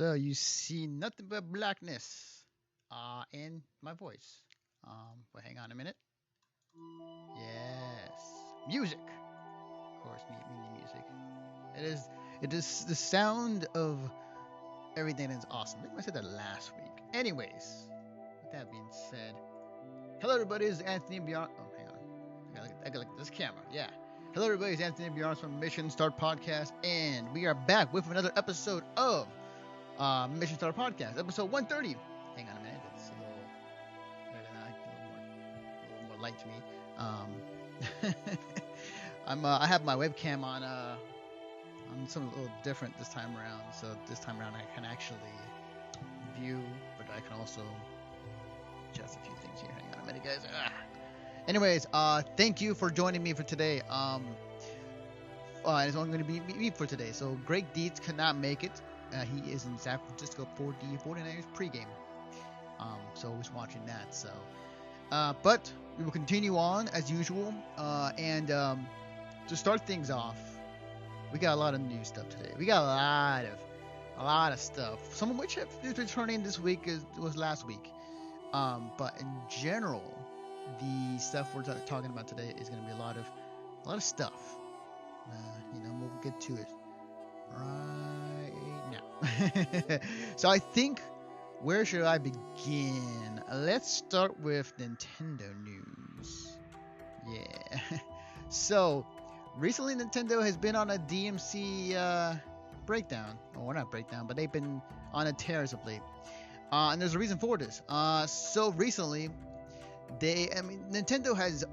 So you see nothing but blackness in my voice. But hang on a minute. Yes, music. Of course, we need music. It is it is the sound of everything that's awesome. I think I said that last week. Anyways, with that being said, hello everybody. This is Anthony Beyond. Oh, hang on. I gotta look at this camera. Yeah. Hello everybody. It's Anthony Beyond from Mission Start Podcast, and we are back with another episode of Mission Start Podcast, episode 130. Hang on a minute. It's a little more light to me. I have my webcam on something a little different this time around. So this time around, I can actually view, but I can also adjust a few things here. Hang on a minute, guys. Anyways, thank you for joining me for today. It's only going to be me for today. So Greg Dietz could not make it. He is in San Francisco for the 49ers pregame. So he's watching that. So, but we will continue on as usual. And to start things off, we got a lot of new stuff today. We got a lot of stuff. Some of which is returning this week was last week. But in general, the stuff we're talking about today is going to be a lot of stuff. We'll get to it right now. So I think, where should I begin? Let's start with Nintendo news. Yeah. So recently Nintendo has been on a DMC breakdown. Or not breakdown, but they've been on a tear as of late. And there's a reason for this. So recently, Nintendo has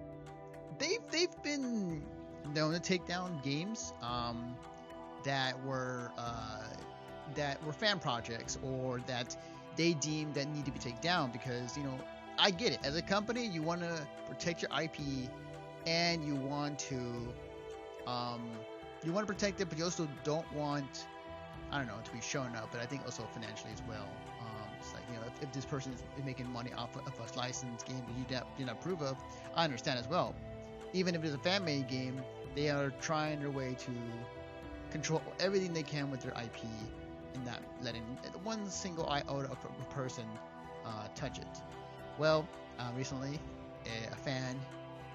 they've been known to take down games that were fan projects, or that they deemed that need to be taken down, because I get it. As a company, you want to protect your IP, and you want to protect it, but you also don't want, to be shown up. But I think also financially as well. It's like, if this person is making money off of a licensed game that you do not approve of, I understand as well. Even if it is a fan-made game, they are trying their way to control everything they can with their IP, and not letting one single iota of a person touch it. Well, recently, a fan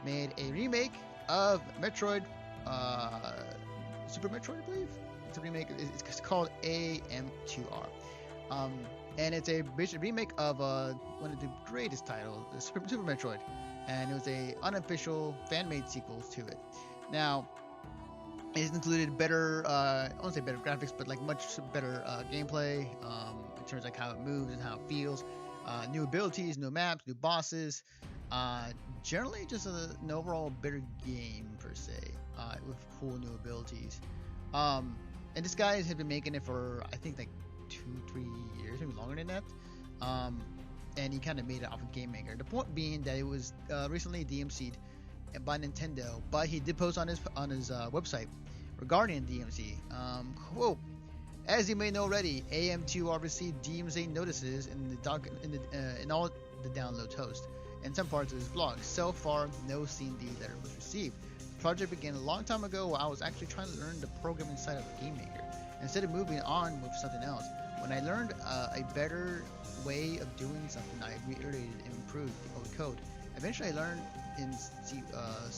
made a remake of Metroid, Super Metroid, I believe. It's a remake. It's called AM2R. And it's a remake of one of the greatest titles, Super Metroid, and it was a unofficial fan-made sequel to it. Now, it included better, I won't say better graphics, but like much better gameplay in terms of like how it moves and how it feels. New abilities, new maps, new bosses. Generally, just an overall better game per se, with cool new abilities. And this guy had been making it for, I think, like 2-3 years, maybe longer than that. And he kind of made it off of Game Maker. The point being that it was recently DMC'd by Nintendo, but he did post on his website regarding DMC. Quote: "As you may know already, AM2R received DMC notices in all the download host and some parts of his blog. So far, no C&D letter was received. The project began a long time ago while I was actually trying to learn the programming side of Game Maker, instead of moving on with something else. When I learned a better way of doing something, I reiterated and improved the old code. Eventually, I learned in C++, I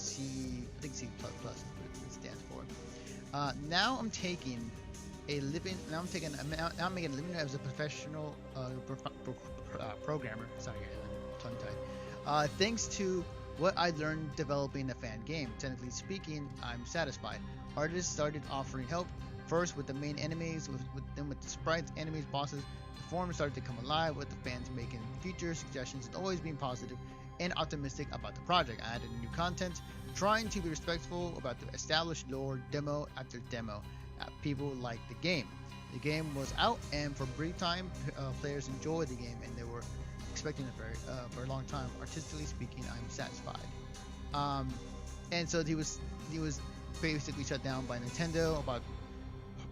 think C++ is what it stands for. Now I'm taking a living. Now I'm making a living as a professional programmer. Sorry, I'm tongue-tied. Thanks to what I learned developing a fan game. Technically speaking, I'm satisfied. Artists started offering help. First with the main enemies, then with the sprites, enemies, bosses. The forum started to come alive with the fans making future suggestions and always being positive and optimistic about the project. I added new content, trying to be respectful about the established lore, demo after demo. People liked the game. The game was out, and for a brief time, players enjoyed the game, and they were expecting it for a long time. Artistically speaking, I'm satisfied." And so he was basically shut down by Nintendo about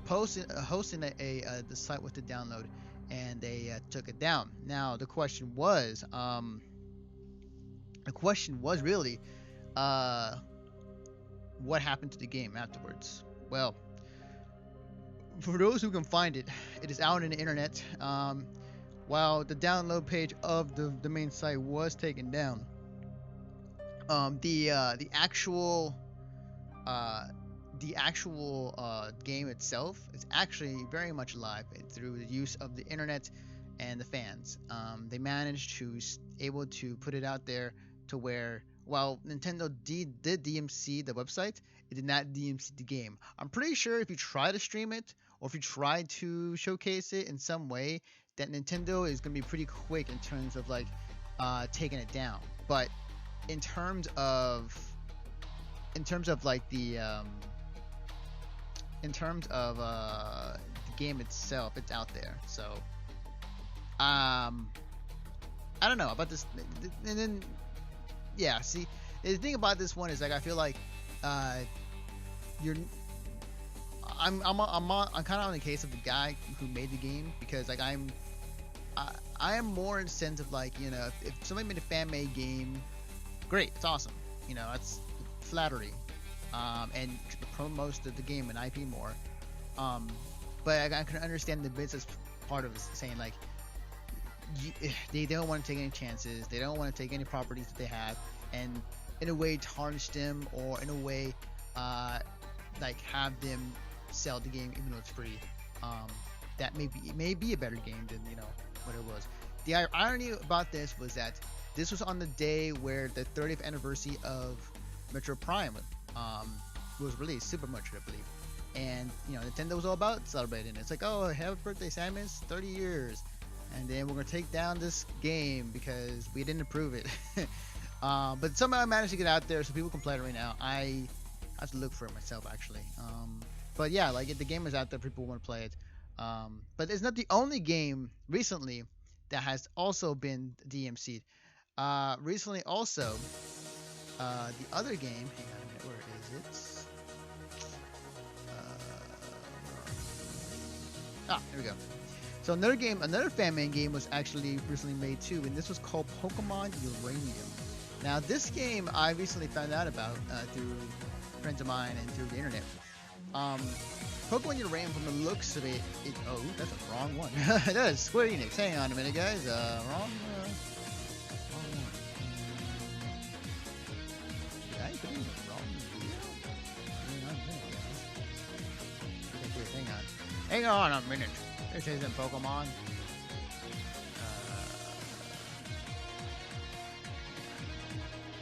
hosting the site with the download, and they took it down. Now the question was really what happened to the game afterwards. Well, For those who can find it, it is out on the internet. While the download page of the main site was taken down, the actual uh, game itself is actually very much alive through the use of the internet and the fans. They managed to able to put it out there to where while Nintendo did DMC the website, it did not DMC the game. I'm pretty sure if you try to stream it or if you try to showcase it in some way, that Nintendo is going to be pretty quick in terms of like taking it down. But in terms of like the game itself, it's out there. So I don't know about this. And then yeah, see, the thing about this one is like I feel like you're I'm kind of on the case of the guy who made the game, because like I am more in the sense of like, you know, if somebody made a fan made game, great, it's awesome, you know, that's flattery, and promotes the game and IP more, but I can understand the business part of it, saying like they don't want to take any chances, they don't want to take any properties that they have and in a way tarnish them, or in a way like have them sell the game even though it's free. That may be a better game than, you know, what it was. The irony about this was that this was on the day where the 30th anniversary of Metro Prime was released, Super Metroid, I believe. And you know, Nintendo was all about celebrating. It's like, oh, happy birthday, Samus, 30 years, and then we're gonna take down this game because we didn't approve it. But somehow I managed to get out there so people can play it right now. I have to look for it myself, actually. But yeah, like if the game is out there, people want to play it. But it's not the only game recently that has also been DMC'd. Recently also, the other game, hang on a minute, where is it? Here we go. So another fan-made game was actually recently made too, and this was called Pokemon Uranium. Now this game I recently found out about through friends of mine and through the internet. Pokemon Uranium, from the looks of it, oh, that's a wrong one. That is Square Enix. Hang on a minute, guys. Wrong one. Did I put in the wrong video? Hang on a minute, guys. Hang on a minute. This isn't Pokemon.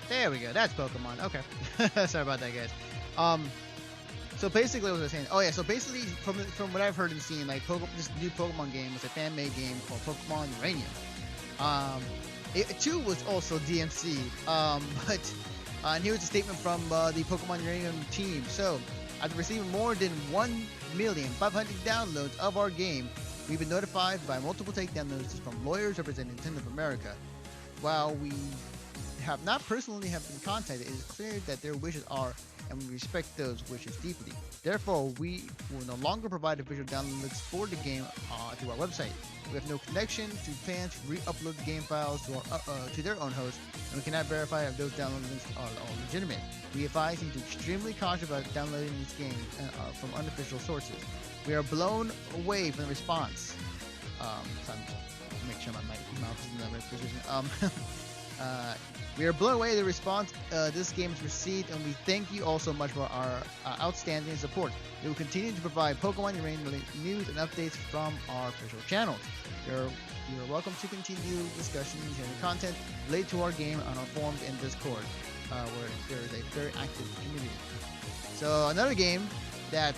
There we go. That's Pokemon. Okay. Sorry about that, guys. So basically, what was I saying? Oh yeah. So basically, from what I've heard and seen, like this new Pokemon game was a fan-made game called Pokemon Uranium. It too was also DMC. But and here was a statement from the Pokemon Uranium team. So, after receiving more than 1,500,000 downloads of our game, we've been notified by multiple takedown notices from lawyers representing Nintendo of America. While we have not personally have been contacted, it is clear that their wishes are, and we respect those wishes deeply. Therefore, we will no longer provide official download links for the game through our website. We have no connection to fans who re-upload the game files to their own host, and we cannot verify if those download links are all legitimate. We advise you to be extremely cautious about downloading this game from unofficial sources. We are blown away from the response. So I'm just make sure my mouth is in the right position. We are blown away the response this game has received, and we thank you all so much for our outstanding support. We will continue to provide Pokemon Uranium news and updates from our official channels. You are welcome to continue discussions and content related to our game on our forums and Discord, where there is a very active community. So another game that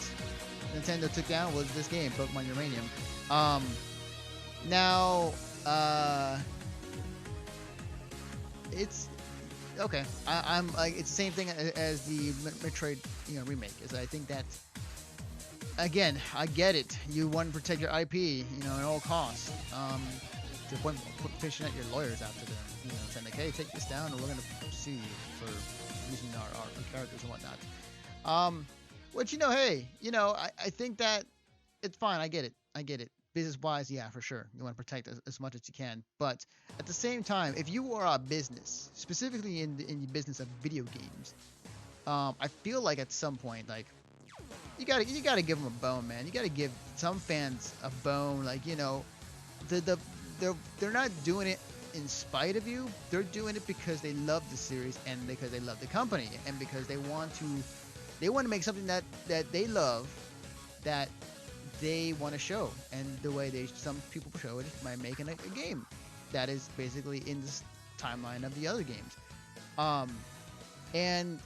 Nintendo took down was this game, Pokemon Uranium. It's okay. I'm like, it's the same thing as the Metroid, remake. Is I think that, again, I get it. You want to protect your IP, at all costs. To the point of fishing at your lawyers after them, saying like, hey, take this down, or we're gonna sue you for using our characters and whatnot. Which hey, I think that it's fine. I get it. Business-wise, yeah, for sure. You want to protect as much as you can. But at the same time, if you are a business, specifically in the business of video games, I feel like at some point, like, you gotta give them a bone, man. You gotta give some fans a bone. Like, the they're not doing it in spite of you. They're doing it because they love the series and because they love the company and because they want to make something that they love, that they want to show. And the way some people show it is by making a game that is basically in this timeline of the other games. And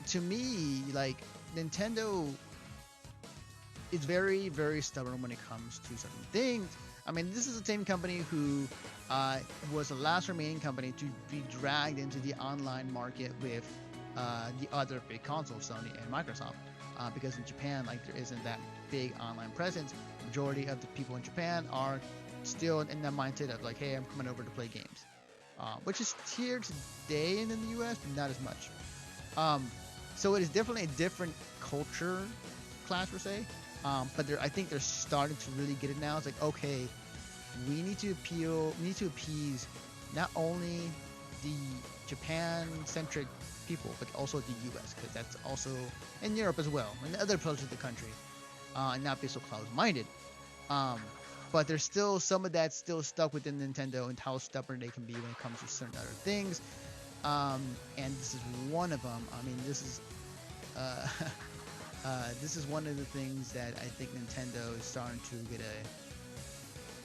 to me, like, Nintendo is very, very stubborn when it comes to certain things. I mean, this is the same company who was the last remaining company to be dragged into the online market with the other big consoles, Sony and Microsoft. Because in Japan, like, there isn't that big online presence. The majority of the people in Japan are still in that mindset of like, hey, I'm coming over to play games, which is here today in the US, but not as much. So it is definitely a different culture class per se. But I think they're starting to really get it now. It's like, okay, we need to appease not only the Japan-centric people, but also the U.S., because that's also in Europe as well, and other parts of the country, and not be so close-minded. But there's still some of that still stuck within Nintendo and how stubborn they can be when it comes to certain other things. And this is one of them. I mean, this is one of the things that I think Nintendo is starting to get a.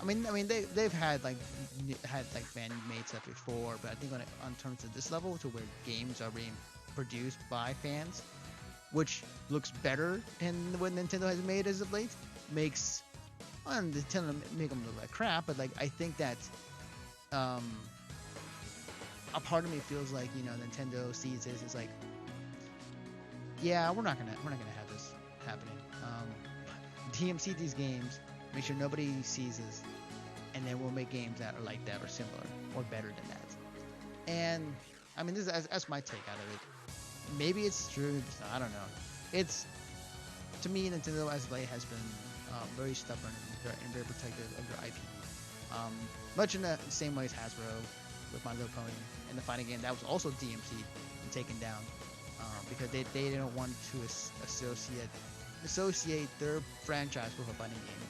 I mean, they've had fan-made stuff before, but I think on terms of this level, to where games are being produced by fans, which looks better than what Nintendo has made as of late, makes Nintendo make them look like crap. But like, I think that a part of me feels like, Nintendo sees this as like, yeah, we're not gonna have this happening. DMC these games, make sure nobody sees this, and then we'll make games that are like that or similar or better than that. And I mean, that's my take out of it. Maybe it's true. I don't know. It's, to me, Nintendo as of late has been very stubborn and very protective of their IP. Much in the same way as Hasbro with My Little Pony and the fighting game that was also DMC'd and taken down. Because they didn't want to associate their franchise with a fighting game.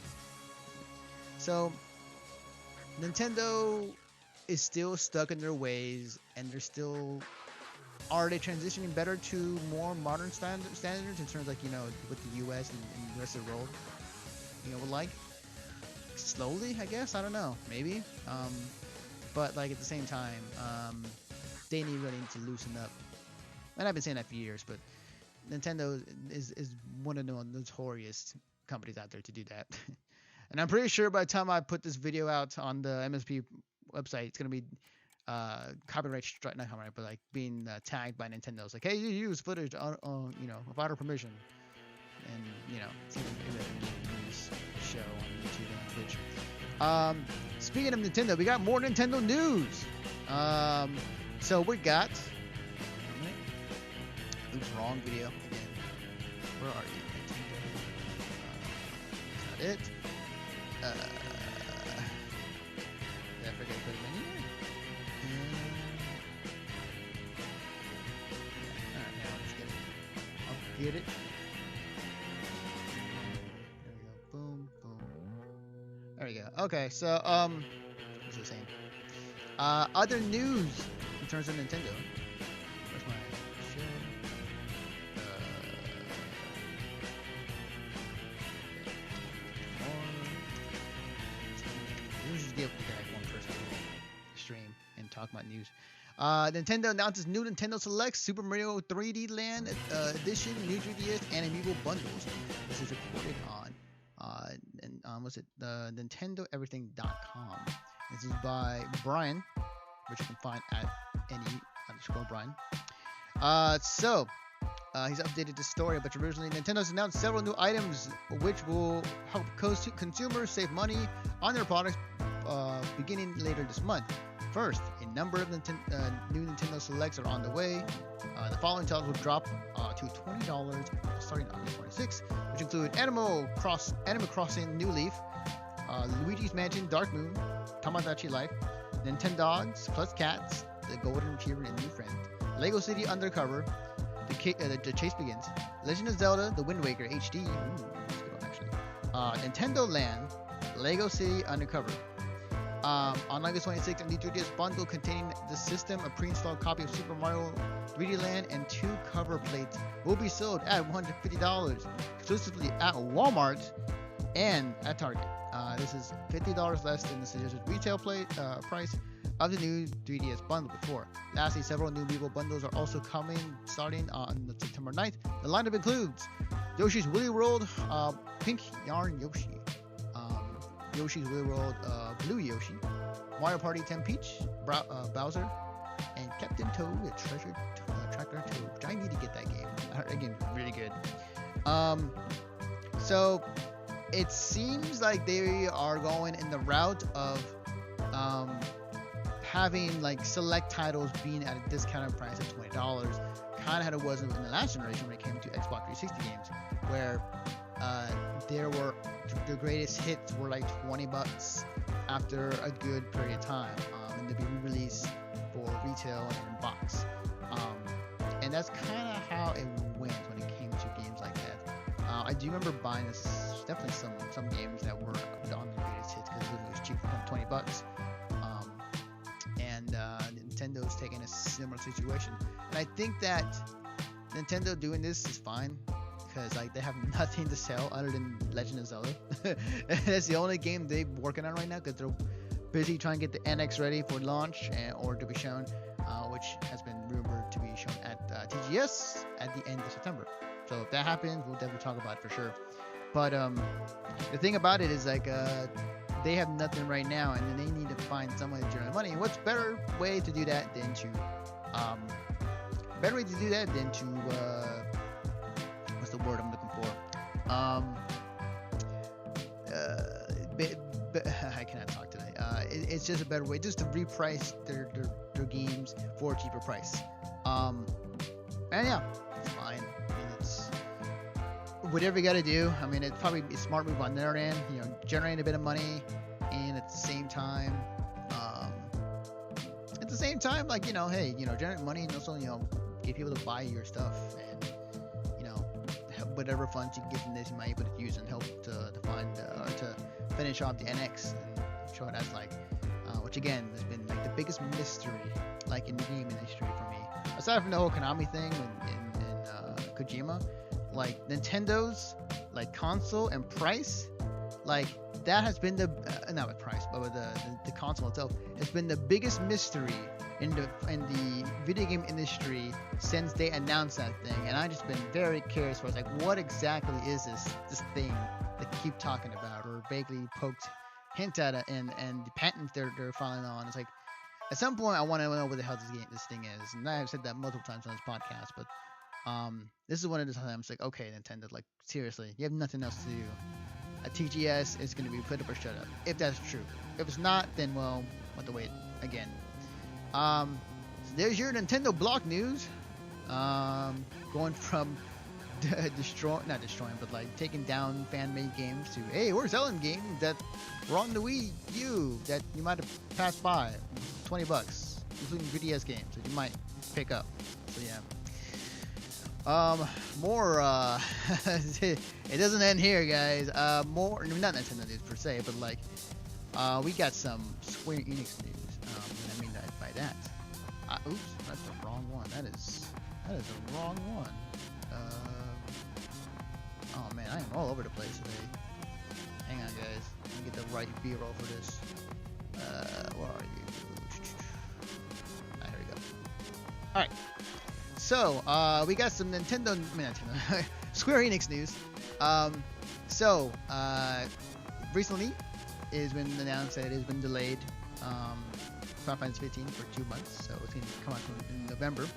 So Nintendo is still stuck in their ways, and are they transitioning better to more modern standards in terms, like, with the US and the rest of the world, would like slowly, I guess. I don't know, maybe. But like, at the same time, they really need to loosen up. And I've been saying that for years, but Nintendo is one of the notorious companies out there to do that. And I'm pretty sure by the time I put this video out on the MSP website, it's gonna be copyright strike, not copyright, but like being tagged by Nintendo. It's like, hey, you use footage without our permission, and it's even a news show on YouTube and Twitch. Speaking of Nintendo, we got more Nintendo news. So we got. Oops, wrong video again. Where are you, Nintendo? That's not it. Did I forget to put it in here? Alright, now I'll just get it. I'll get it. There we go. Boom, boom. There we go. Okay, so what's it saying? Other news in terms of Nintendo. Where's my show? Usually give like one person to stream and talk about news. Nintendo announces new Nintendo Select Super Mario 3D Land Edition, New 3DS, and Amiibo bundles. This is reported on what's it? The NintendoEverything.com. This is by Brian, which you can find at any_Brian. He's updated the story, but originally Nintendo's announced several new items which will help consumers save money on their products beginning later this month. First, a number of new Nintendo Selects are on the way. The following titles will drop to $20 starting August 26, which include Animal Crossing New Leaf, Luigi's Mansion Dark Moon, Tamagotchi Life, Nintendogs plus Cats, The Golden Retriever and New Friend, Lego City Undercover, the chase begins. Legend of Zelda: The Wind Waker HD. Ooh, that's a good one actually. Nintendo Land, Lego City Undercover. On August 26th, a new 3DS bundle containing the system, a pre-installed copy of Super Mario 3D Land, and 2 cover plates will be sold at $150 exclusively at Walmart and at Target. This is $50 less than the suggested retail price of the new 3DS bundle before. Lastly, several new Amiibo bundles are also coming starting on September 9th. The lineup includes Yoshi's Woolly World, Pink Yarn Yoshi, Yoshi's Woolly World, Blue Yoshi, Mario Party 10 Peach, Bowser, and Captain Toad, the Treasure Tracker Toad, which I need to get that game. That game's really good. So it seems like they are going in the route of having like select titles being at a discounted price of $20, kind of how it was in the last generation when it came to Xbox 360 games, where there were the greatest hits were like $20 after a good period of time, and they'd be re-released for retail and in box. And that's kind of how it went when it came to games like that. I do remember buying definitely some games that were on the greatest hits because it was cheap for $20. And Nintendo's taking a similar situation, and I think that Nintendo doing this is fine because like they have nothing to sell other than Legend of Zelda. That's the only game they're working on right now because they're busy trying to get the NX ready for launch or to be shown, which has been rumored to be shown at TGS at the end of September. So if that happens, we'll definitely talk about it for sure. But the thing about it is like they have nothing right now, and then they need to find some way to generate money. And what's better way to do that than to what's the word I'm looking for? I cannot talk today. It's just a better way, just to reprice their games for a cheaper price. And yeah, it's fine. I mean, it's whatever you got to do. I mean, it's probably a smart move on their end. You know, generating a bit of money, and at the same time, like, you know, hey, you know, generate money and also, you know, get people to buy your stuff, and you know, whatever funds you can get from this, you might be able to use and help to find or to finish off the NX and show it as like, which again has been like the biggest mystery like in the game industry for me, aside from the whole Konami thing and Kojima, like Nintendo's like console and price, like that has been the not with price, but with the console itself has been the biggest mystery in the video game industry since they announced that thing. And I've just been very curious for like, what exactly is this thing that you keep talking about or vaguely hint at it, and the patents they're filing on. It's like at some point I want to know what the hell this thing is, and I've said that multiple times on this podcast, but this is one of the times it's like, okay, Nintendo, like seriously, you have nothing else to do. A TGS is going to be put up or shut up, if that's true. If it's not, then well, we'll have to wait again. So there's your Nintendo block news. Going from not destroying, but like taking down fan-made games to, hey, we're selling games that were on the Wii U that you might have passed by, $20, including 3DS games that you might pick up. So yeah. More, it doesn't end here, guys. More, not Nintendo news per se, but like, we got some Square Enix news. And I mean by that, oops, that's the wrong one. That is the wrong one. Oh man, I am all over the place today. Hang on, guys. Let me get the right B-roll for this. Where are you? Here we go. All right. So, we got some Square Enix news. Recently it has been announced that it has been delayed, Final Fantasy 15 for 2 months, so it's going to come out in November,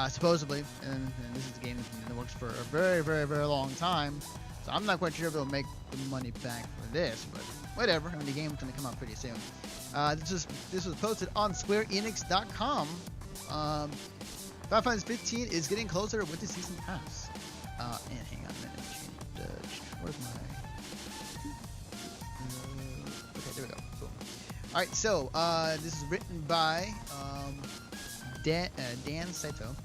supposedly, and this is a game that's been in the works for a very, very, very long time, so I'm not quite sure if they'll make the money back for this, but whatever. I mean, the game's going to come out pretty soon. This was posted on SquareEnix.com. Final Fantasy 15 is getting closer with the season pass. And hang on a minute. Where's my... okay, there we go. Boom. Alright, so this is written by Dan Saito.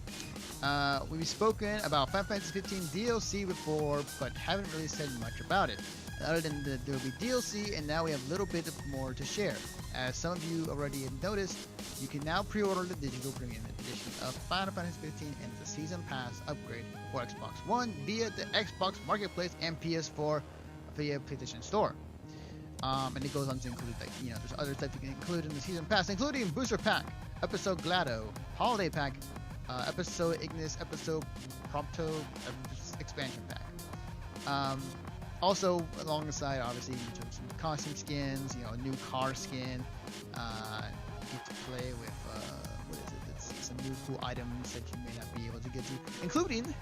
We've spoken about Final Fantasy 15 DLC before, but haven't really said much about it. Other than that there will be DLC, and now we have a little bit more to share. As some of you already have noticed, you can now pre-order the digital premium edition of Final Fantasy 15 and the Season Pass upgrade for Xbox One via the Xbox Marketplace and PS4 via PlayStation Store. And it goes on to include, like, there's other stuff you can include in the Season Pass, including Booster Pack, Episode Glado, Holiday Pack, Episode Ignis, Episode Prompto, Expansion Pack. Also, alongside, obviously, in terms of costume skins, a new car skin, get to play with, some new cool items that you may not be able to get to, including,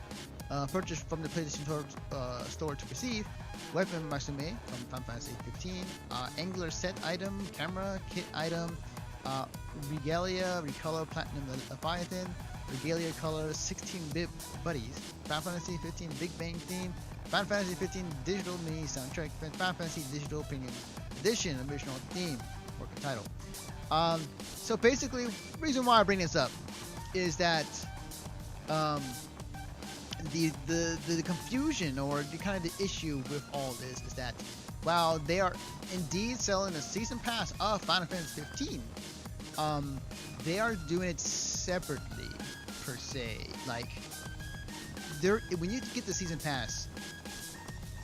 purchase from the PlayStation store to receive, Weapon Masume from Final Fantasy 15, Angler set item, camera kit item, Regalia, Recolor Platinum Leviathan, Regalia Color 16-bit Buddies, Final Fantasy 15 Big Bang Theme, Final Fantasy 15 Digital Mini Soundtrack, Final Fantasy Digital Premium Edition original theme, working title. So basically, the reason why I bring this up is that the confusion, or the kind of the issue with all this, is that while they are indeed selling a season pass of Final Fantasy 15, they are doing it separately per se. Like, when you get the season pass,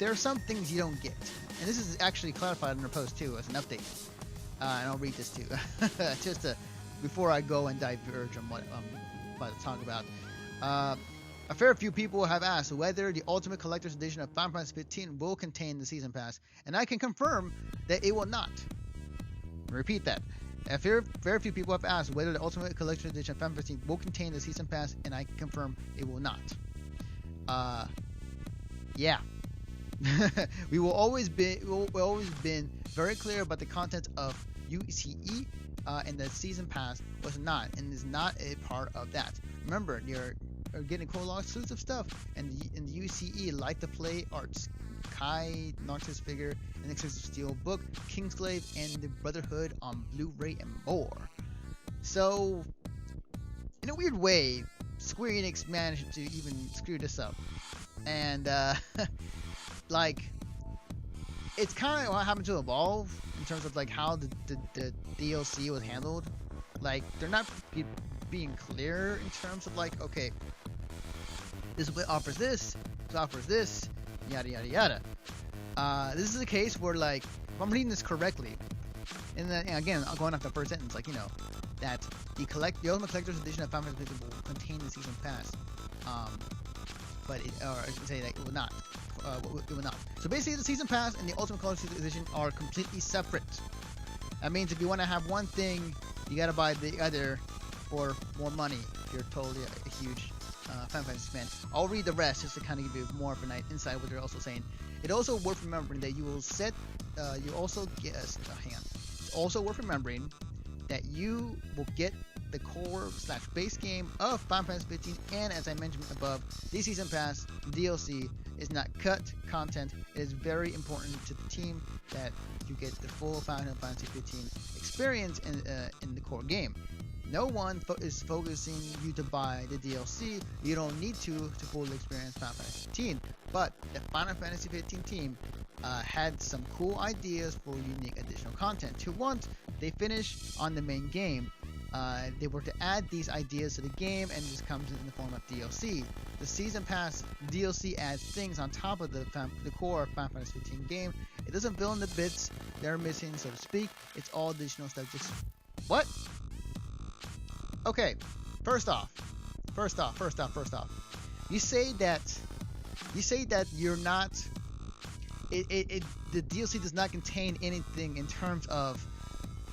there are some things you don't get, and this is actually clarified in their post too as an update. And I'll read this too, just before I go and diverge on what I'm about to talk about. A fair few people have asked whether the Ultimate Collector's Edition of Final Fantasy 15 will contain the Season Pass, and I can confirm that it will not. Repeat that. A fair few people have asked whether the Ultimate Collector's Edition of Final Fantasy 15 will contain the Season Pass, and I can confirm it will not. Yeah. We've always been very clear about the content of UCE, and the Season Pass was not, and is not a part of that. Remember, you're getting cool exclusive stuff, and in the UCE, like the Play Arts, Kai Noxus figure, an exclusive steel book, Kingslave, and the Brotherhood on Blu-ray and more. So, in a weird way, Square Enix managed to even screw this up, and like, it's kind of what happened to Evolve in terms of like how the DLC was handled. Like, they're not being clear in terms of like, okay, this offers this offers this, yada yada yada. This is a case where, like, if I'm reading this correctly, and then again, I'm going off the first sentence, like, that the Ultimate Collector's Edition of Final Fantasy 15 will contain the Season Pass, but I should say that it will not. It will not. So basically, the Season Pass and the Ultimate Collector's Edition are completely separate. That means if you want to have one thing, you gotta buy the other for more money. If you're totally a huge Final Fantasy fan, I'll read the rest just to kind of give you more of an insight what they're also saying. It's also worth remembering that you will It's also worth remembering that you will get the core/base game of Final Fantasy 15, and as I mentioned above, the Season Pass DLC is not cut content. It is very important to the team that you get the full Final Fantasy 15 experience in the core game. No one is focusing you to buy the DLC. You don't need to fully experience Final Fantasy 15. But the Final Fantasy 15 team had some cool ideas for unique additional content. To once they finish on the main game, they were to add these ideas to the game, and this comes in the form of DLC. The Season Pass DLC adds things on top of the core Final Fantasy 15 game. It doesn't fill in the bits they're missing, so to speak. It's all additional stuff. Just what? Okay, first off. You say that you're not. The DLC does not contain anything in terms of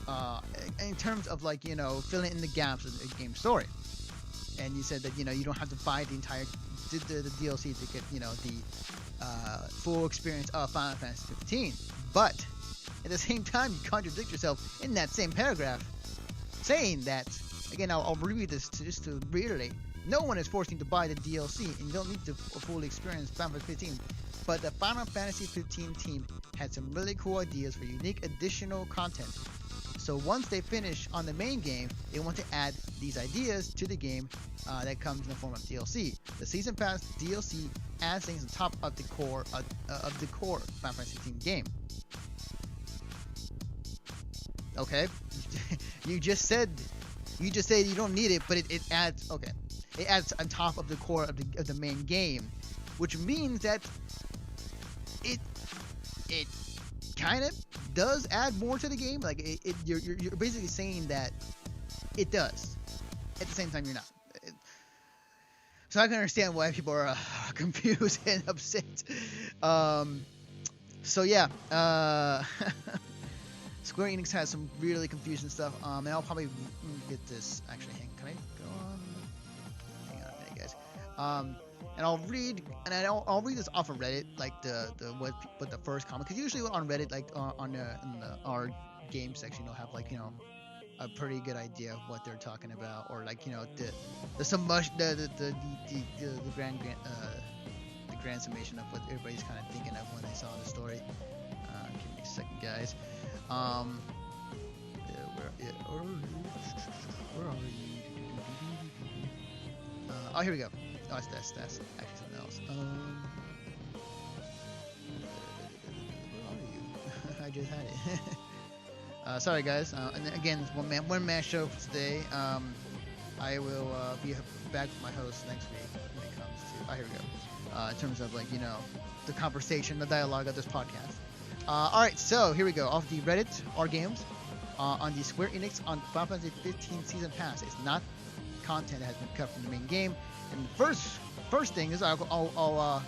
like, filling in the gaps of the game story. And you said that you don't have to buy the entire the DLC to get the full experience of Final Fantasy 15. But at the same time, you contradict yourself in that same paragraph, saying that. Again, I'll reread this just to reiterate. No one is forcing you to buy the DLC, and you don't need to fully experience Final Fantasy 15. But the Final Fantasy 15 team had some really cool ideas for unique additional content. So once they finish on the main game, they want to add these ideas to the game that comes in the form of DLC. The Season Pass DLC adds things on top of the core Final Fantasy 16 game. Okay, you just said you don't need it, but it adds. Okay, it adds on top of the core of the main game, which means that it kind of does add more to the game. Like you're basically saying that it does. At the same time, you're not. So I can understand why people are confused and upset. So yeah, Square Enix has some really confusing stuff. And I'll probably get this. Actually, can I go on? Hang on a minute, guys. And I'll read this off of Reddit, like what the first comment, because usually on Reddit, like in our game section, you'll have like a pretty good idea of what they're talking about, or like the grand summation of what everybody's kind of thinking of when they saw the story. Give me a second, guys. Where are you? Oh, here we go. Oh, that's actually something else. Where are you? I just had it. Sorry, guys. And again, it's one man show for today. I will be back with my host next week when it comes to. Oh, here we go. In terms of the conversation, the dialogue of this podcast. All right, so here we go. Off the Reddit, our games on the Square Enix on Final Fantasy 15 Season Pass. It's not content that has been cut from the main game. And the first thing is I'll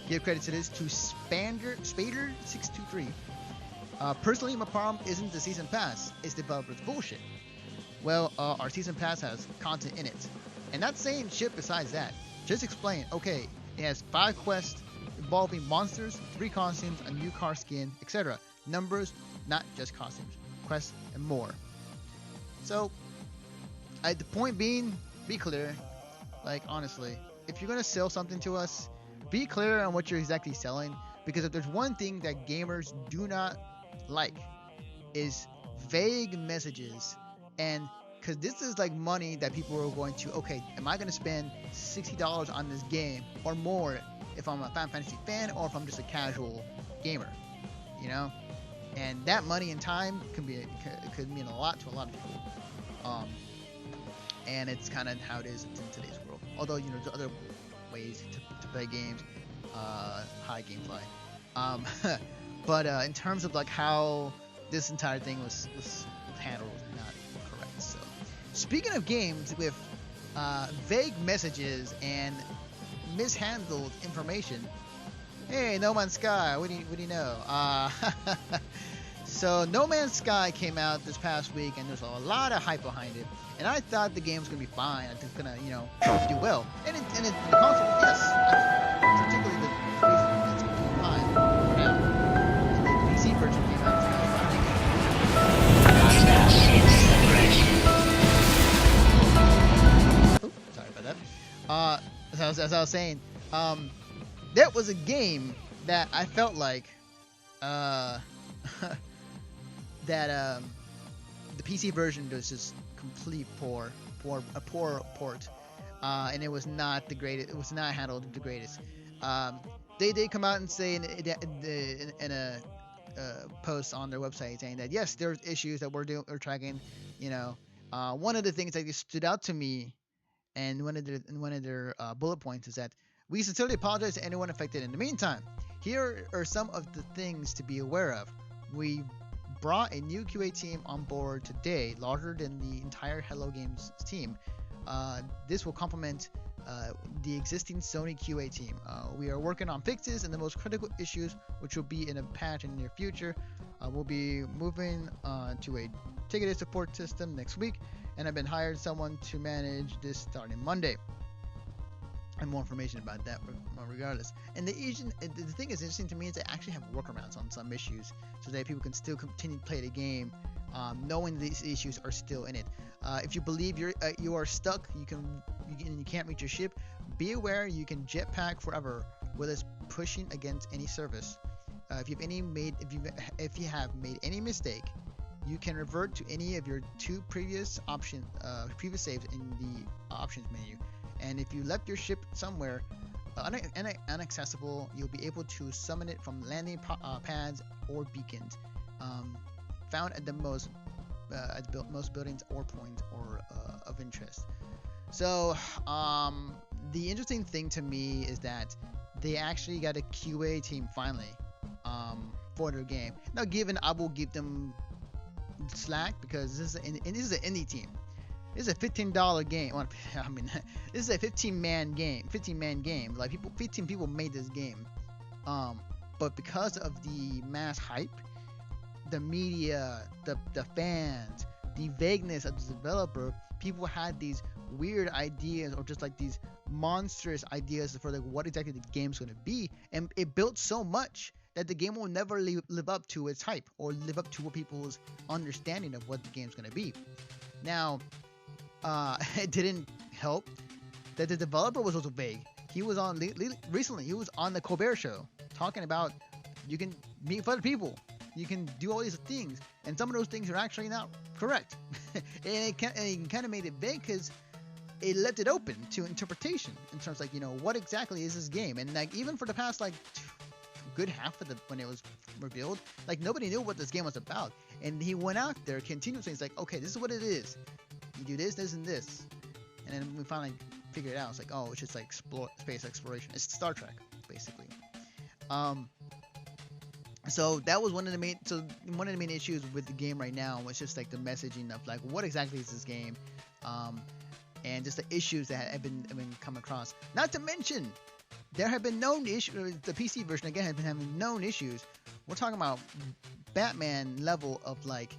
give credit to this to Spader623. Personally, my problem isn't the Season Pass. It's developers' bullshit. Well, our Season Pass has content in it. And not saying shit besides that. Just explain, okay, it has 5 quests involving monsters, 3 costumes, a new car skin, etc. Numbers, not just costumes, quests, and more. So, the point being, be clear. Like, honestly, if you're going to sell something to us, be clear on what you're exactly selling. Because if there's one thing that gamers do not like, is vague messages. And because this is like money that people are going to, okay, am I going to spend $60 on this game or more if I'm a Final Fantasy fan or if I'm just a casual gamer, And that money and time could mean a lot to a lot of people. And it's kind of how it is in today's world. Although there's other ways to play games. Hi GameFly. But in terms of like how this entire thing was handled, not correct. So speaking of games with vague messages and mishandled information, hey, No Man's Sky, what do you know? So No Man's Sky came out this past week, and there's a lot of hype behind it. And I thought the game was gonna be fine. I think it's gonna, do well. And in the console, yes, particularly the reason it's doing fine for now. And the PC version came out. Sorry about that. As I was saying, that was a game that I felt like that the PC version was just complete poor port, and it was not the greatest. It was not handled the greatest. They did come out and say in a post on their website saying that yes, there's issues that we're tracking. One of the things that stood out to me, and one of their bullet points is that we sincerely apologize to anyone affected. In the meantime, here are some of the things to be aware of. We brought a new QA team on board today, larger than the entire Hello Games team. This will complement the existing Sony QA team. We are working on fixes and the most critical issues, which will be in a patch in the near future. We'll be moving to a ticketed support system next week, and I've been hired someone to manage this starting Monday. And more information about that regardless. And the thing is interesting to me is they actually have workarounds on some issues so that people can still continue to play the game, knowing these issues are still in it. If you believe you are stuck, you can't reach your ship, be aware you can jetpack forever with us pushing against any service. If you have made any mistake, you can revert to any of your two previous saves in the options menu. And if you left your ship somewhere inaccessible, you'll be able to summon it from landing pads or beacons found at the most buildings or points or of interest. So the interesting thing to me is that they actually got a QA team finally for their game. Now, I will give them slack because this is an indie team. This is a $15 game. Well, I mean, this is a 15-man game. Like 15 people made this game. But because of the mass hype, the media, the fans, the vagueness of the developer, people had these weird ideas or just like these monstrous ideas for like what exactly the game's going to be, and it built so much that the game will never live up to its hype or live up to what people's understanding of what the game's going to be. Now, it didn't help that the developer was also vague. He was on recently. He was on the Colbert Show talking about you can meet with other people, you can do all these things, and some of those things are actually not correct. and it kind of made it vague because it left it open to interpretation in terms of, like, what exactly is this game? And like even for the past like good half of when it was revealed, like nobody knew what this game was about. And he went out there continuously. He's like, okay, this is what it is. You do this, this, and this. And then we finally figured it out. It's like, oh, it's just like space exploration. It's Star Trek, basically. So that was one of the main issues with the game right now was just like the messaging of like what exactly is this game, and just the issues that have been come across. Not to mention, there have been known issues. The PC version again has been having known issues. We're talking about Batman level of like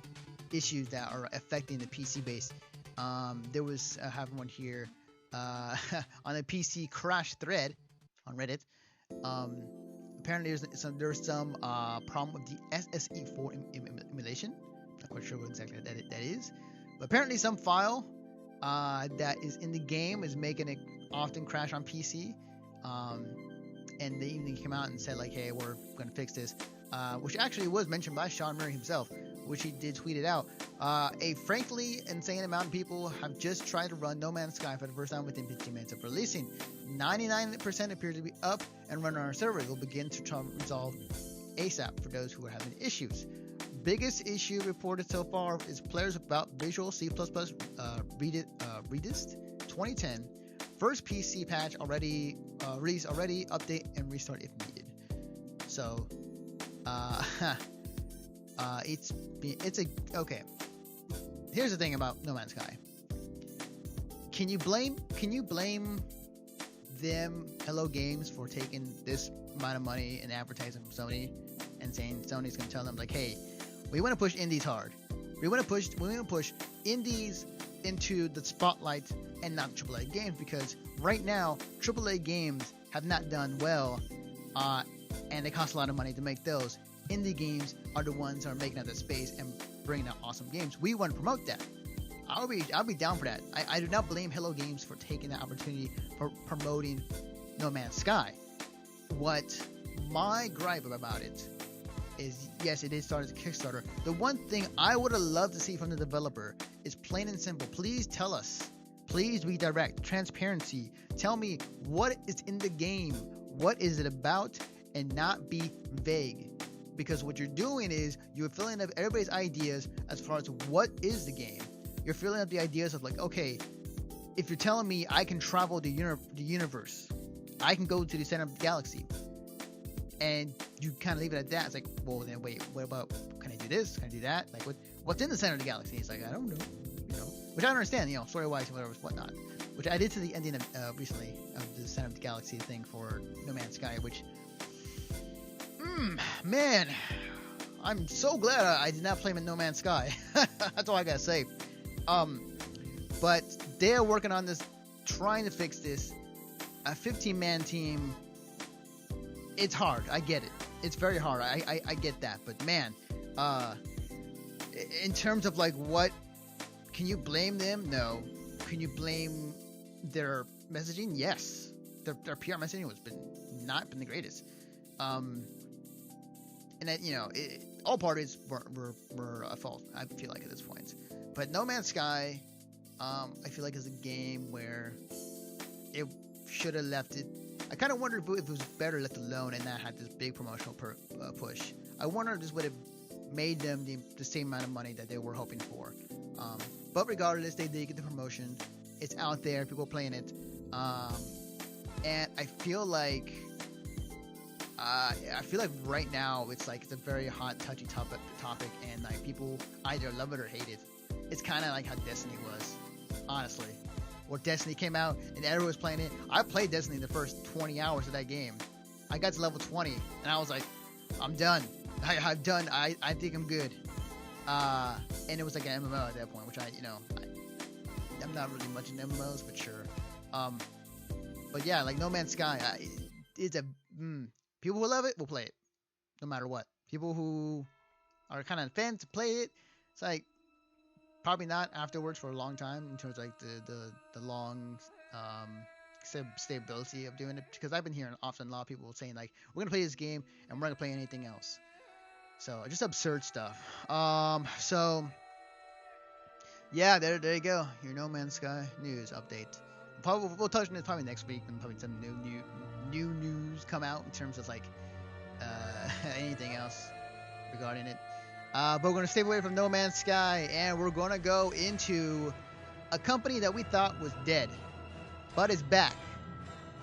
issues that are affecting the PC base. There was I have one here on a PC crash thread on Reddit. Apparently there's some problem with the SSE4 emulation. Not quite sure what exactly that is, but apparently some file that is in the game is making it often crash on PC. And they even came out and said like, hey, we're gonna fix this, which actually was mentioned by Sean Murray himself, which he did tweet it out. A frankly insane amount of people have just tried to run No Man's Sky for the first time within 15 minutes of releasing. 99% appear to be up and running on our server. We'll begin to resolve ASAP for those who are having issues. Biggest issue reported so far is players about Visual C++ Redist 2010. First PC patch already release already, update and restart if needed. So okay. Here's the thing about No Man's Sky. Can you blame them, Hello Games, for taking this amount of money and advertising from Sony and saying Sony's gonna tell them like, hey, we want to push indies hard. We want to push indies into the spotlight and not AAA games, because right now AAA games have not done well, and it costs a lot of money to make those. Indie games are the ones that are making out that space and bringing out awesome games. We want to promote that. I'll be down for that. I do not blame Hello Games for taking that opportunity for promoting No Man's Sky. What my gripe about it is, yes, it is started as a Kickstarter. The one thing I would have loved to see from the developer is plain and simple. Please tell us. Please be direct. Transparency. Tell me what is in the game. What is it about? And not be vague. Because what you're doing is you're filling up everybody's ideas as far as what is the game. You're filling up the ideas of like, okay, if you're telling me I can travel the universe, I can go to the center of the galaxy, and you kind of leave it at that. It's like, well, then wait, what about, can I do this? Can I do that? Like, what's in the center of the galaxy? It's like, I don't know, which I don't understand, story-wise and whatnot, which I did to the ending of recently of the center of the galaxy thing for No Man's Sky, which, man, I'm so glad I did not play No Man's Sky. That's all I gotta say. But they're working on this, trying to fix this. A 15-man team, it's hard. I get it. It's very hard. I get that. But man, in terms of like what, can you blame them? No. Can you blame their messaging? Yes. Their PR messaging not been the greatest. And that, all parties were at fault. I feel like at this point, but No Man's Sky, I feel like is a game where it should have left it. I kind of wonder if it was better left alone and not had this big promotional push. I wonder if this would have made them the same amount of money that they were hoping for. But regardless, they did get the promotion. It's out there, people playing it, and I feel like right now it's like it's a very hot, touchy topic, and like people either love it or hate it. It's kind of like how Destiny was, honestly. Where Destiny came out and everyone was playing it. I played Destiny the first 20 hours of that game. I got to level 20 and I was like, I'm done. I'm done. I think I'm good. And it was like an MMO at that point, which I'm not really much in MMOs, but sure. But yeah, like No Man's Sky, it's people who love it will play it, no matter what. People who are kind of fans to play it, it's like probably not afterwards for a long time in terms of like the long stability of doing it, because I've been hearing often a lot of people saying like we're gonna play this game and we're not gonna play anything else. So just absurd stuff. So yeah, there you go. Your No Man's Sky news update. We'll touch on this probably next week, and probably some new news come out in terms of like anything else regarding it. But we're gonna stay away from No Man's Sky, and we're gonna go into a company that we thought was dead, but is back.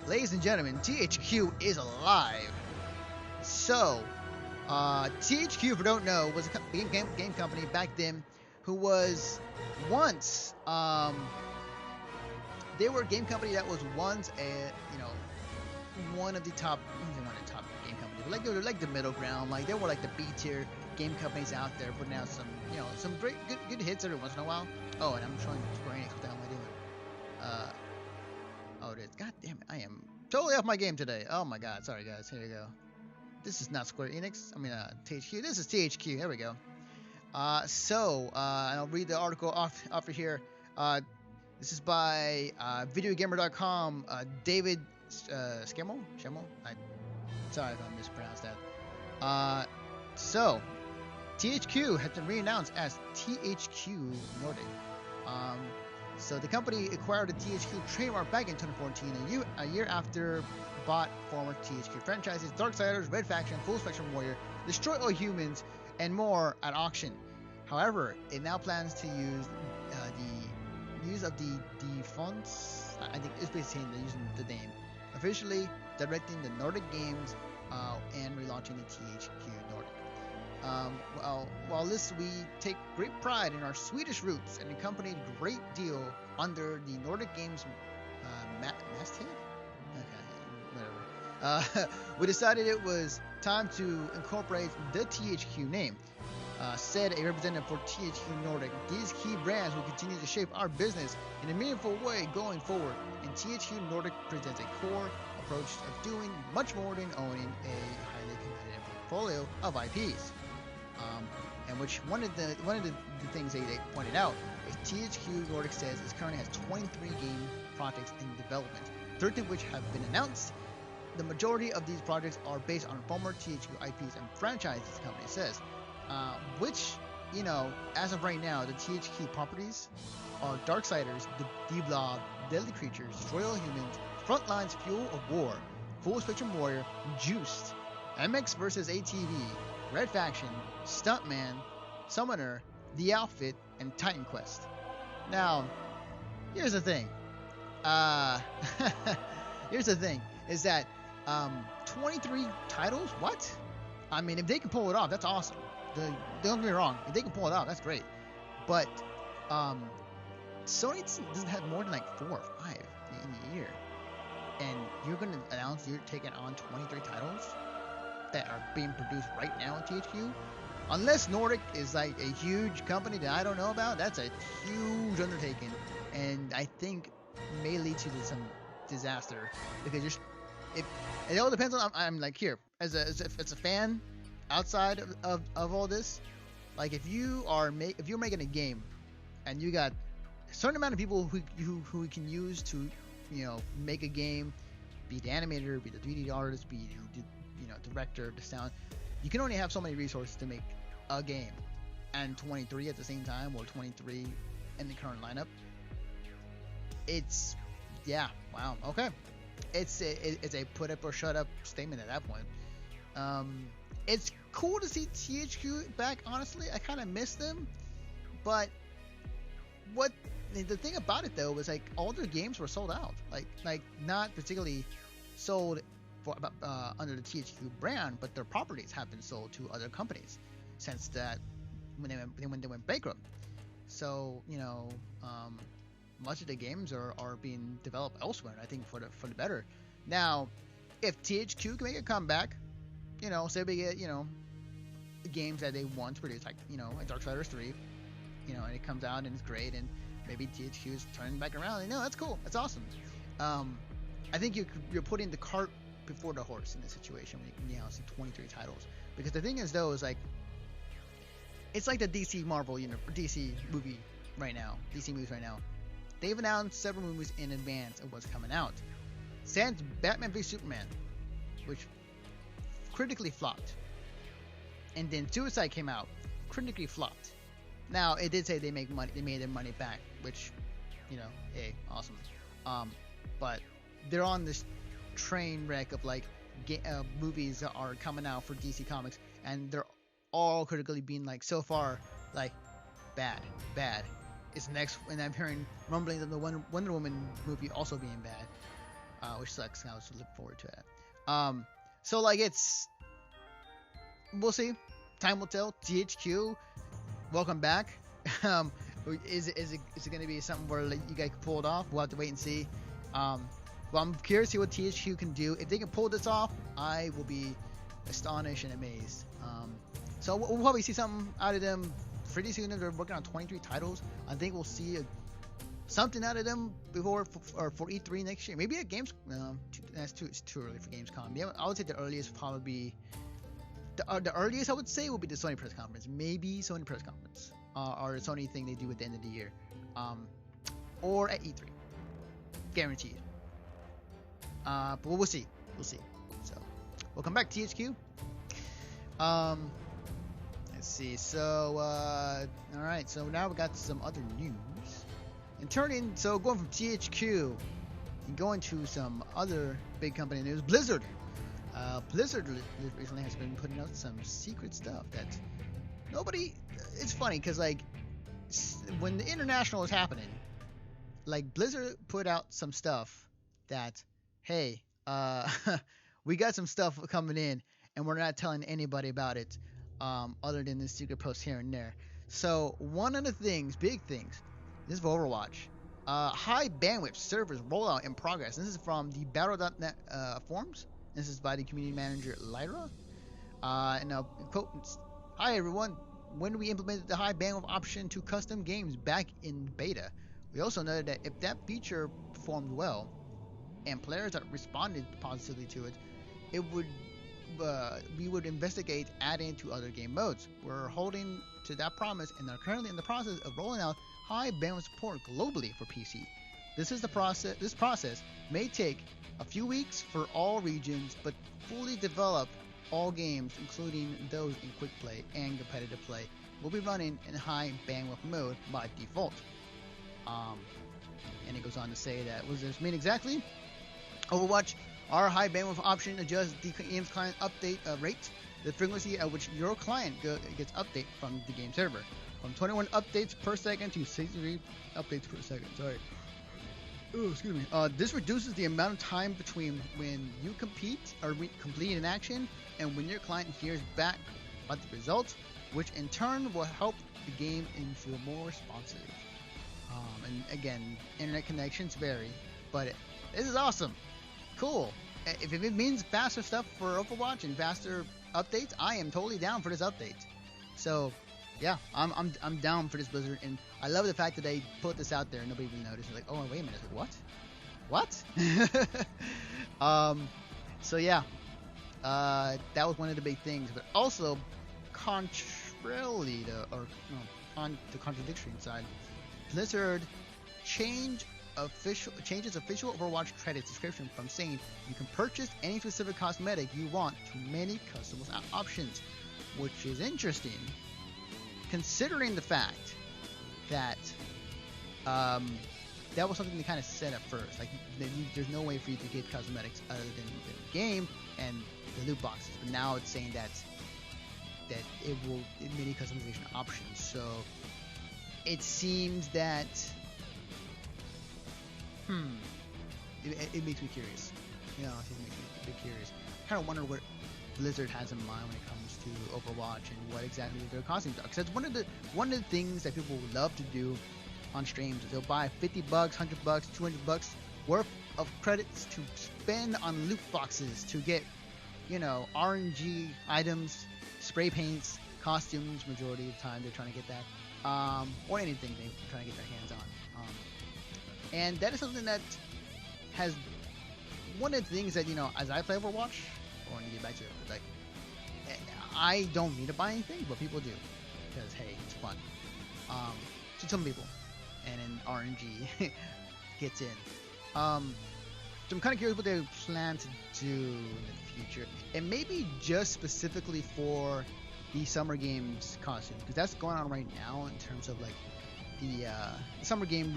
Ladies and gentlemen, THQ is alive. So, THQ, if you don't know, was a game company back then who was once, they were a game company that was once one of the top game companies. But like they were like the middle ground, like they were like the B tier game companies out there, putting out some great good hits every once in a while. Oh, and I'm showing Square Enix. What the hell am I doing? Oh, it is. God damn it! I am totally off my game today. Oh my god. Sorry guys. Here you go. This is not Square Enix. I mean THQ. This is THQ. There we go. So I'll read the article off of here. This is by videogamer.com. David Schemmel. Sorry if I mispronounced that. So THQ has been re-announced as THQ Nordic. So the company acquired the THQ trademark back in 2014, a year after bought former THQ franchises Darksiders, Red Faction, Full Spectrum Warrior, Destroy All Humans, and more at auction. However, it now plans to use the use of the fonts. I think it's basically using the name, officially directing the Nordic games and relaunching the THQ Nordic. While we take great pride in our Swedish roots and accompanied a great deal under the Nordic Games masthead? Okay, whatever. We decided it was time to incorporate the THQ name. Said a representative for THQ Nordic. These key brands will continue to shape our business in a meaningful way going forward, and THQ Nordic presents a core approach of doing much more than owning a highly competitive portfolio of IPs. And which one of the things they pointed out is THQ Nordic says it currently has 23 game projects in development, 13 of which have been announced. The majority of these projects are based on former THQ IPs and franchises, the company says. Which, as of right now, the THQ properties are Darksiders, The Blob, Deadly Creatures, Destroy All Humans, Frontlines, Fuel of War, Full Spectrum Warrior, Juiced, MX vs. ATV, Red Faction, Stuntman, Summoner, The Outfit, and Titan Quest. Now, here's the thing. Is that 23 titles? What? I mean, if they can pull it off, that's awesome. Don't get me wrong. If they can pull it off, that's great. But Sony doesn't have more than like 4 or 5 in a year. And you're going to announce you're taking on 23 titles that are being produced right now at THQ? Unless Nordic is like a huge company that I don't know about, that's a huge undertaking. And I think may lead to some disaster. Because it all depends on, I'm like here, as a fan, outside of all this, like if you're making a game and you got a certain amount of people who can use to make a game, be the animator, be the 3D artist, be the director, the sound, you can only have so many resources to make a game and 23 at the same time, or 23 in the current lineup. It's, yeah, wow, okay. It's a put up or shut up statement at that point. It's cool to see THQ back. Honestly, I kind of miss them, but what the thing about it though was like all their games were sold out, like not particularly sold for under the THQ brand, but their properties have been sold to other companies since that when they went bankrupt. So much of the games are being developed elsewhere, and I think for the better. Now, if THQ can make a comeback, say we get games that they once produced, like like Darksiders 3, and it comes out and it's great, and maybe THQ is turning back around. That's cool. That's awesome. I think you're putting the cart before the horse in this situation when you see 23 titles, because the thing is though is like it's like the DC Marvel DC movie right now. DC movies right now. They've announced several movies in advance of what's coming out. Sans Batman v Superman, which critically flopped, and then Suicide came out, critically flopped. Now it did say they made their money back, which, hey, awesome. But they're on this train wreck of like movies that are coming out for DC Comics, and they're all critically being like so far like bad. It's next, and I'm hearing rumblings of the Wonder Woman movie also being bad, which sucks. I was looking forward to it. So like we'll see. Time will tell. THQ, welcome back. Is it going to be something where you guys can pull it off? We'll have to wait and see. Well, I'm curious to see what THQ can do. If they can pull this off, I will be astonished and amazed. So we'll probably see something out of them pretty soon. They're working on 23 titles. I think we'll see something out of them before for E3 next year. Maybe at Games. It's too early for Gamescom. Yeah, I would say the earliest would probably be the earliest I would say will be the Sony press conference. Maybe Sony press conference or the Sony thing they do at the end of the year, or at E3, guaranteed. But we'll see. So we'll come back to THQ. Let's see. So all right. So now we got some other news. And going from THQ and going to some other big company news, Blizzard. Blizzard recently has been putting out some secret stuff that nobody. It's funny because like when the international was happening, like Blizzard put out some stuff that, hey, we got some stuff coming in, and we're not telling anybody about it, other than the secret posts here and there. So one of the big things, this is for Overwatch. High bandwidth servers rollout in progress. This is from the Battle.net forums. This is by the community manager Lyra. And I'll quote, "Hi everyone. When we implemented the high bandwidth option to custom games back in beta, we also noted that if that feature performed well and players that responded positively to it, we would investigate adding to other game modes. We're holding to that promise and are currently in the process of rolling out high bandwidth support globally for PC. This process may take a few weeks for all regions, but fully develop all games, including those in quick play and competitive play, will be running in high bandwidth mode by default." And it goes on to say that, what does this mean exactly? Overwatch, our high bandwidth option adjusts the game's client update rate, the frequency at which your client gets update from the game server, from 21 updates per second to 63 updates per second. Sorry. Oh, excuse me. This reduces the amount of time between when you complete an action and when your client hears back about the results, which in turn will help the game feel more responsive. And again, internet connections vary, but this is awesome. Cool. If it means faster stuff for Overwatch and faster updates, I am totally down for this update. So, yeah, I'm down for this, Blizzard, and I love the fact that they put this out there and nobody even noticed. Like, oh wait a minute, what? So yeah, that was one of the big things, but also contrarily on the contradictory side, Blizzard changes official Overwatch credits description from saying you can purchase any specific cosmetic you want to many customizable options, which is interesting considering the fact that that was something they kind of set up first. Like, there's no way for you to get cosmetics other than the game and the loot boxes. But now it's saying that it many customization options. So it seems that it makes me curious. You know, it makes me a bit curious. I kind of wonder what Blizzard has in mind when it comes to Overwatch and what exactly their costumes are. Because that's one of the things that people would love to do on streams. Is they'll buy $50, $100, $200 worth of credits to spend on loot boxes to get, you know, RNG items, spray paints, costumes. Majority of the time they're trying to get that, or anything they're trying to get their hands on. And that is something that has one of the things that, you know, as I play Overwatch, I want to get back to it, but like, I don't need to buy anything, but people do, because hey, it's fun. To some people, and then RNG gets in. So I'm kind of curious what they plan to do in the future, and maybe just specifically for the Summer Games costumes, because that's going on right now in terms of like the Summer Game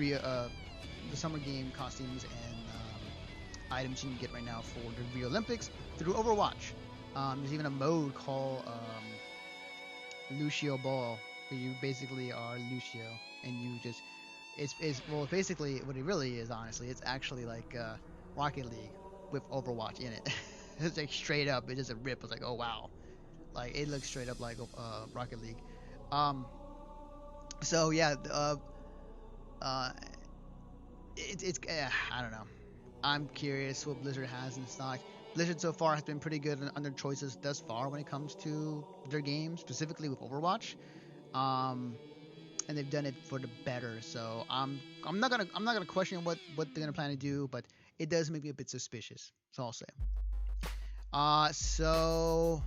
costumes and items you can get right now for the Rio Olympics through Overwatch. There's even a mode called Lucio Ball, where you basically are Lucio, and you just it's well, basically what it really is, honestly, it's actually like Rocket League with Overwatch in it. It's like straight up, it just a rip. It's like, oh wow, like it looks straight up like Rocket League. So yeah, it's I don't know. I'm curious what Blizzard has in stock. Blizzard so far has been pretty good on their choices thus far when it comes to their games, specifically with Overwatch. And they've done it for the better. So I'm not gonna question what they're gonna plan to do, but it does make me a bit suspicious. So I'll say. So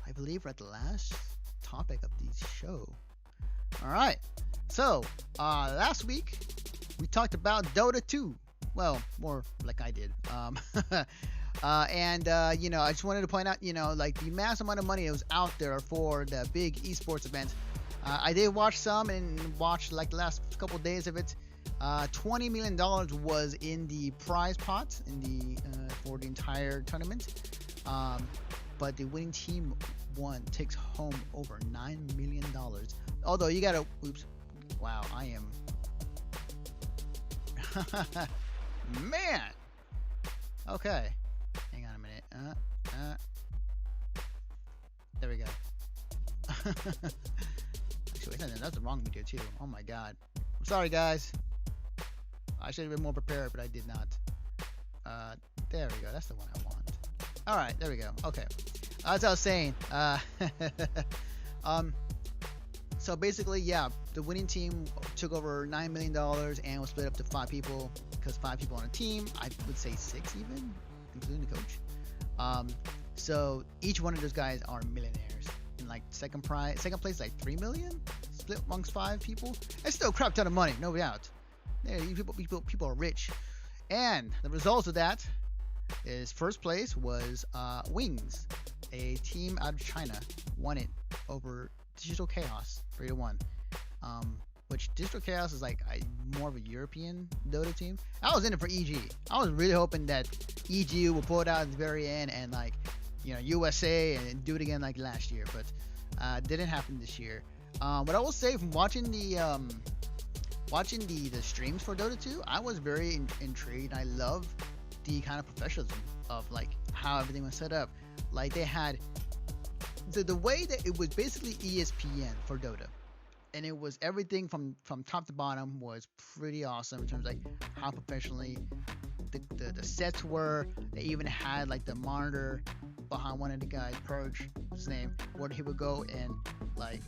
I believe we're at the last topic of the show. All right. So last week we talked about Dota 2. Well, more like I did. You know, I just wanted to point out, you know, like the massive amount of money that was out there for the big esports event. I did watch some and watched like the last couple of days of it. $20 million was in the prize pot for the entire tournament. But the winning team takes home over $9 million. Although you gotta, wow, I am. Man. Okay. Hang on a minute. There we go. Actually, that's the wrong video too. Oh my god. I'm sorry, guys. I should have been more prepared, but I did not. There we go. That's the one I want. All right. There we go. Okay. As I was saying. So basically, yeah, the winning team took over $9 million and was split up to 5 people, because 5 people on a team. I would say 6 even, including the coach. So each one of those guys are millionaires. And like second place is like $3 million, split amongst 5 people. It's still a crap ton of money, no doubt. Yeah, people are rich. And the results of that is first place was Wings, a team out of China, won it over Digital Chaos 3-1. Which Digital Chaos is like more of a European Dota team. I was in it for EG. I was really hoping that EG would pull it out at the very end and like, you know, USA and do it again like last year, but didn't happen this year. But I will say, from watching the streams for Dota 2, I was very intrigued. I love the kind of professionalism of like how everything was set up. Like they had the way that it was basically ESPN for Dota, and it was everything from top to bottom was pretty awesome in terms of like how professionally the sets were. They even had like the monitor behind one of the guys, Purge, his name, where he would go and like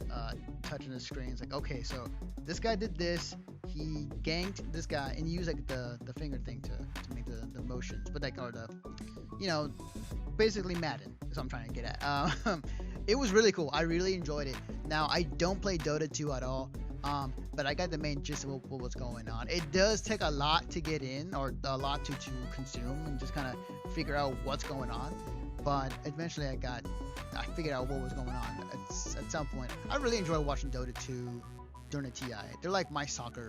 touching the screen. It's like, okay, so this guy did this, he ganked this guy, and used like the finger thing to make the motions, but like, or the, you know, basically Madden is what I'm trying to get at. It was really cool. I really enjoyed it. Now, I don't play Dota 2 at all, but I got the main gist of what was going on. It does take a lot to get in, or a lot to consume, and just kind of figure out what's going on. but eventually I figured out what was going on. At some point, I really enjoy watching Dota 2 during the TI. They're like my soccer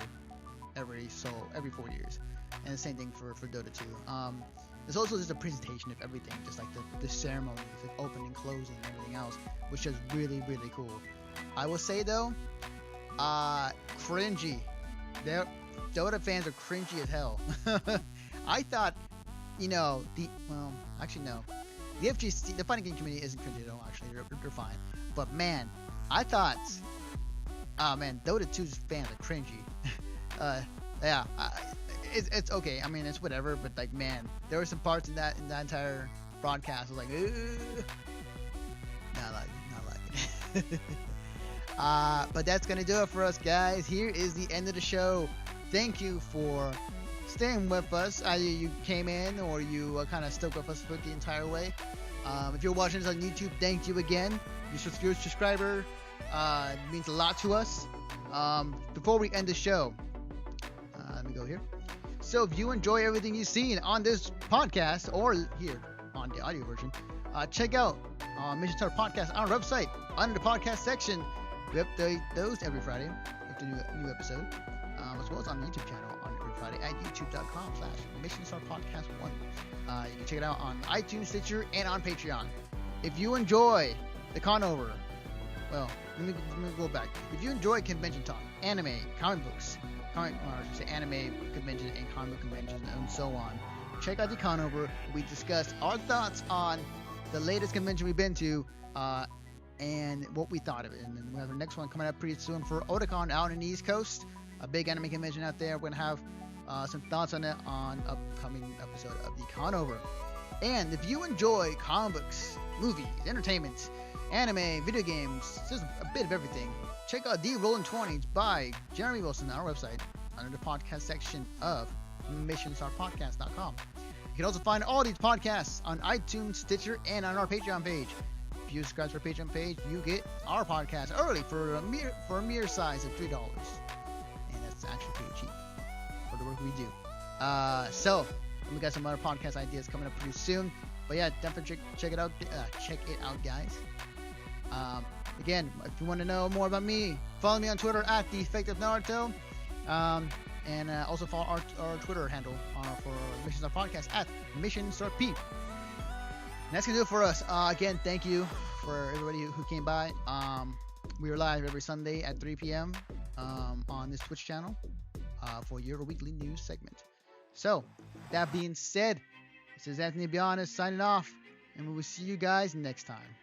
every 4 years, and the same thing for Dota 2. There's also just a presentation of everything, just like the ceremonies, like opening, closing, and everything else, which is really really cool. I will say though, cringy. Dota fans are cringy as hell. I thought, actually no. The FGC, the fighting game community isn't cringy at all, actually. They're fine. But man, I thought, Dota 2's fans are cringy. Yeah, it's okay. I mean, it's whatever, but like, man, there were some parts in that entire broadcast. I was like, ooh, not like it. But that's gonna do it for us, guys. Here is the end of the show. Thank you for staying with us. Either you came in or you kind of stuck with us for the entire way. If you're watching this on YouTube, thank you again. Your subscriber means a lot to us. Before we end the show, let me go here. So if you enjoy everything you've seen on this podcast or here on the audio version, check out Mission Star Podcast on our website under the podcast section. We update those every Friday with a new episode, as well as on the YouTube channel on every Friday at youtube.com/MissionStarPodcast1. You can check it out on iTunes, Stitcher, and on Patreon. If you enjoy the Conover, well, let me go back. If you enjoy convention talk, anime, comic books, anime convention and comic book convention, and so on, check out the Conover. We discuss our thoughts on the latest convention we've been to, and what we thought of it. And then we have the next one coming up pretty soon for Otakon out in the East Coast, a big anime convention out there. We're gonna have some thoughts on it on upcoming episode of the Conover. And if you enjoy comic books, movies, entertainment, anime, video games, just a bit of everything, check out The Rolling 20s by Jeremy Wilson on our website under the podcast section of missionstarpodcast.com. You can also find all these podcasts on iTunes, Stitcher, and on our Patreon page. If you subscribe to our Patreon page, you get our podcast early for a mere size of $3, and that's actually pretty cheap for the work we do. So we got some other podcast ideas coming up pretty soon. But yeah, definitely check it out. Check it out, guys. Again, if you want to know more about me, follow me on Twitter at @TheEffectiveNaruto. And also follow our Twitter handle for Mission Star Podcast at MissionStarP. And that's going to do it for us. Again, thank you for everybody who came by. We are live every Sunday at 3 p.m. On this Twitch channel for your weekly news segment. So, that being said, this is Anthony Bionis signing off, and we will see you guys next time.